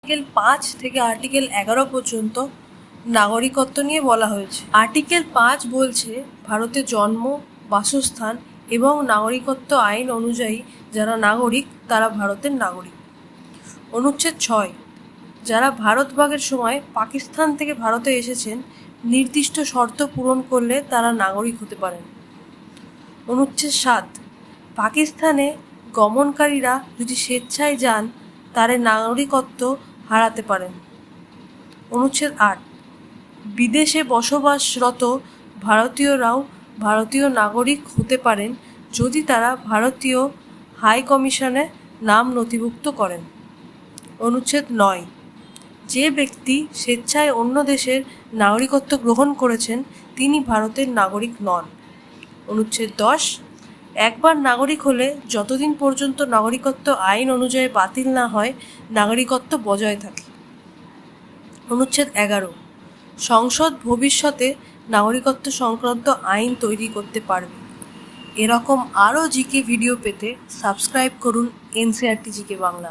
Article 5 থেকে article 11 পর্যন্ত নাগরিকত্ব নিয়ে বলা হয়েছে। আর্টিকেল 5 বলছে ভারতে জন্ম, বাসস্থান এবং নাগরিকত্ব আইন অনুযায়ী যারা নাগরিক তারা ভারতের নাগরিক। অনুচ্ছেদ 6, যারা ভারত ভাগের সময় পাকিস্তান থেকে ভারতে এসেছেন নির্দিষ্ট শর্ত পূরণ করলে তারা নাগরিক হতে পারেন। অনুচ্ছেদ 7, পাকিস্তানে গমনকারীরা যদি স্বেচ্ছায় যান তারা নাগরিকত্ব হারাতে পারেন। অনুচ্ছেদ 8, বিদেশে বসবাসরত ভারতীয়রাও ভারতীয় নাগরিক হতে পারেন যদি তারা ভারতীয় হাই কমিশনে নাম নথিভুক্ত করেন। অনুচ্ছেদ 9, যে ব্যক্তি স্বেচ্ছায় অন্য দেশের নাগরিকত্ব গ্রহণ করেছেন তিনি ভারতের নাগরিক নন। অনুচ্ছেদ 10, একবার নাগরিক হলে যতদিন পর্যন্ত নাগরিকত্ব আইন অনুযায়ী বাতিল না হয় নাগরিকত্ব বজায় থাকে। অনুচ্ছেদ 11, সংসদ ভবিষ্যতে নাগরিকত্ব সংক্রান্ত আইন তৈরি করতে পারবে। এরকম আরও জিকে ভিডিও পেতে সাবস্ক্রাইব করুন এনসিইআরটি জিকে বাংলা।